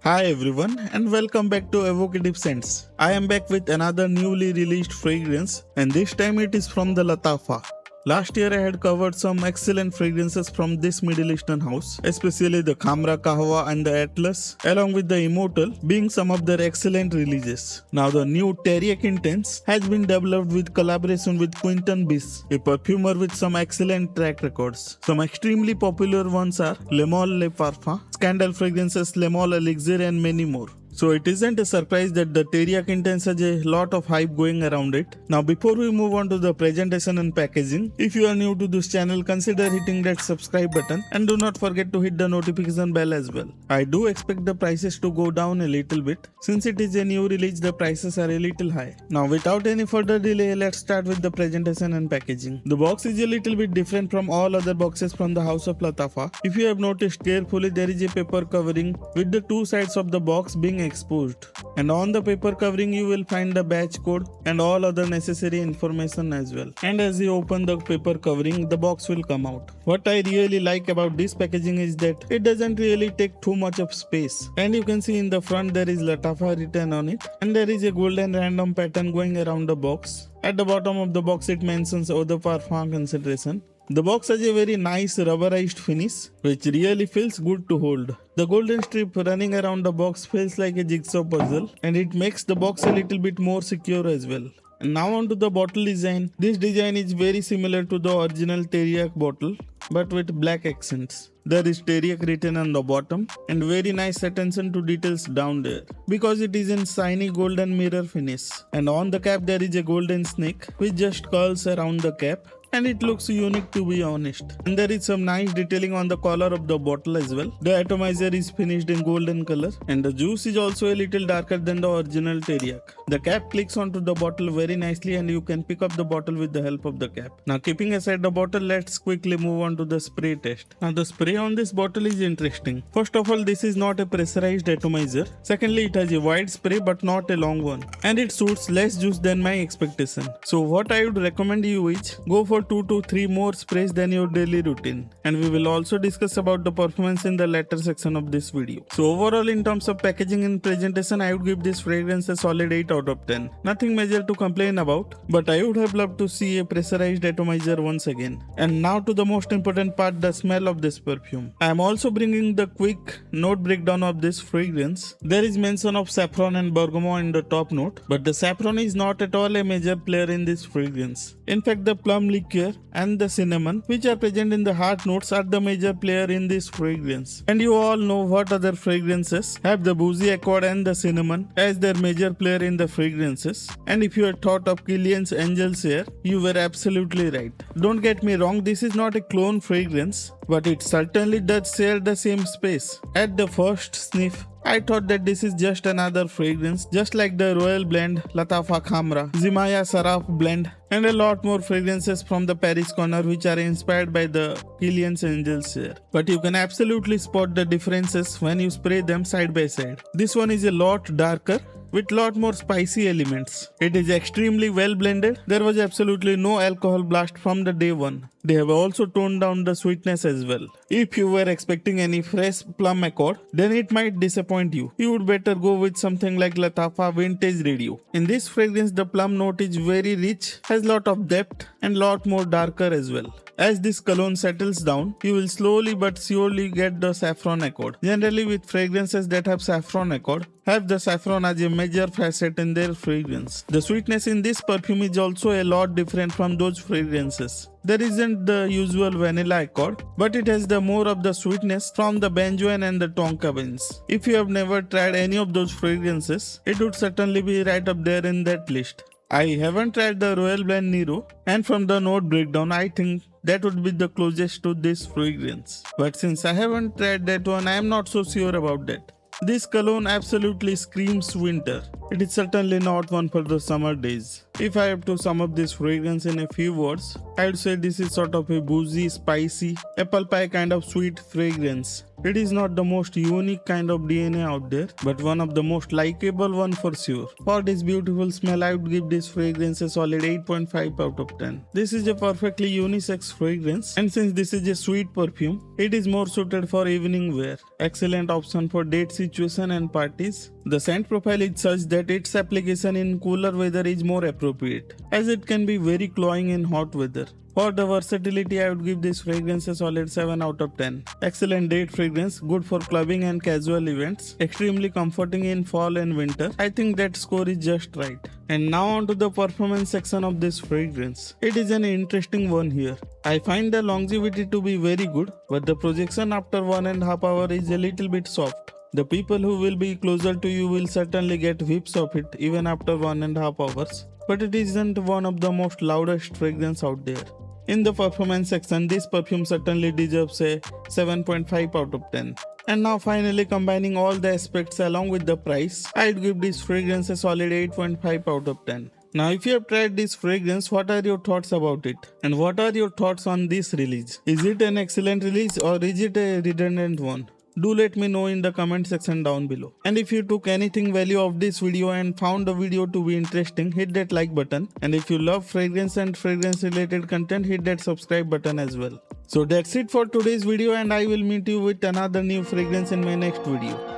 Hi everyone and welcome back to Evocative Scents. I am back with another newly released fragrance and this time it is from the Lattafa. Last year I had covered some excellent fragrances from this Middle Eastern house, especially the Khamrah, Kahwa and the Atlas, along with the Immortal being some of their excellent releases. Now the new Teriaq Intense has been developed with collaboration with Quentin Biss, a perfumer with some excellent track records. Some extremely popular ones are Le Mall Le Parfum, Scandal fragrances Le Mall Elixir and many more. So it isn't a surprise that the Teriaq Intense has a lot of hype going around it. Now before we move on to the presentation and packaging, if you are new to this channel, consider hitting that subscribe button and do not forget to hit the notification bell as well. I do expect the prices to go down a little bit. Since it is a new release, the prices are a little high. Now without any further delay, let's start with the presentation and packaging. The box is a little bit different from all other boxes from the house of Lattafa. If you have noticed carefully, there is a paper covering with the two sides of the box being exposed, and on the paper covering you will find the batch code and all other necessary information as well. And as you open the paper covering, the box will come out. What I really like about this packaging is that it doesn't really take too much of space, and you can see in the front there is Lattafa written on it, and there is a golden random pattern going around the box. At the bottom of the box it mentions Eau de Parfum concentration. The box has a very nice rubberized finish which really feels good to hold. The golden strip running around the box feels like a jigsaw puzzle and it makes the box a little bit more secure as well. And now onto the bottle design. This design is very similar to the original Teriaq bottle but with black accents. There is Teriaq written on the bottom and very nice attention to details down there because it is in shiny golden mirror finish. And on the cap there is a golden snake which just curls around the cap. And it looks unique to be honest. And there is some nice detailing on the collar of the bottle as well. The atomizer is finished in golden color and the juice is also a little darker than the original Teriaq. The cap clicks onto the bottle very nicely and you can pick up the bottle with the help of the cap. Now keeping aside the bottle, let's quickly move on to the spray test. Now the spray on this bottle is interesting. First of all, this is not a pressurized atomizer. Secondly, it has a wide spray but not a long one. And it shoots less juice than my expectation. So what I would recommend you is go for 2 to 3 more sprays than your daily routine, and we will also discuss about the performance in the latter section of this video. So overall, in terms of packaging and presentation, I would give this fragrance a solid 8 out of 10. Nothing major to complain about, but I would have loved to see a pressurized atomizer once again. And now to the most important part, the smell of this perfume. I am also bringing the quick note breakdown of this fragrance. There is mention of saffron and bergamot in the top note, but the saffron is not at all a major player in this fragrance. In fact, the plum liqueur and the cinnamon, which are present in the heart notes, are the major player in this fragrance. And you all know what other fragrances have the boozy accord and the cinnamon as their major player in the fragrances. And if you had thought of Kilian's Angel's Hair, you were absolutely right. Don't get me wrong, this is not a clone fragrance, but it certainly does share the same space. At the first sniff, I thought that this is just another fragrance, just like the Royal Blend, Lattafa Khamrah, Zimaya Sharaf blend, and a lot more fragrances from the Paris corner which are inspired by the Kilian's Angel's Hair. But you can absolutely spot the differences when you spray them side by side. This one is a lot darker with lot more spicy elements. It is extremely well blended. There was absolutely no alcohol blast from the day one. They have also toned down the sweetness as well. If you were expecting any fresh plum accord, then it might disappoint you. You would better go with something like Lattafa Vintage Radio. In this fragrance, the plum note is very rich, has lot of depth and lot more darker as well. As this cologne settles down, you will slowly but surely get the saffron accord. Generally with fragrances that have saffron accord, have the saffron as a major facet in their fragrance. The sweetness in this perfume is also a lot different from those fragrances. There isn't the usual vanilla accord, but it has the more of the sweetness from the benzoin and the tonka beans. If you have never tried any of those fragrances, it would certainly be right up there in that list. I haven't tried the Royal Blend Nero, and from the note breakdown, I think that would be the closest to this fragrance. But since I haven't tried that one, I am not so sure about that. This cologne absolutely screams winter. It is certainly not one for the summer days. If I have to sum up this fragrance in a few words, I would say this is sort of a boozy, spicy, apple pie kind of sweet fragrance. It is not the most unique kind of DNA out there, but one of the most likable one for sure. For this beautiful smell, I would give this fragrance a solid 8.5 out of 10. This is a perfectly unisex fragrance, and since this is a sweet perfume, it is more suited for evening wear. Excellent option for date situation and parties. The scent profile is such that its application in cooler weather is more appropriate, as it can be very cloying in hot weather. For the versatility, I would give this fragrance a solid 7 out of 10. Excellent date fragrance, good for clubbing and casual events, extremely comforting in fall and winter. I think that score is just right. And now on to the performance section of this fragrance. It is an interesting one here. I find the longevity to be very good, but the projection after 1.5 hours is a little bit soft. The people who will be closer to you will certainly get whiffs of it even after 1.5 hours. But it isn't one of the most loudest fragrance out there. In the performance section, this perfume certainly deserves a 7.5 out of 10. And now finally combining all the aspects along with the price, I'd give this fragrance a solid 8.5 out of 10. Now if you have tried this fragrance, what are your thoughts about it? And what are your thoughts on this release? Is it an excellent release or is it a redundant one? Do let me know in the comment section down below. And if you took anything value of this video and found the video to be interesting, hit that like button. And if you love fragrance and fragrance related content, hit that subscribe button as well. So that's it for today's video, and I will meet you with another new fragrance in my next video.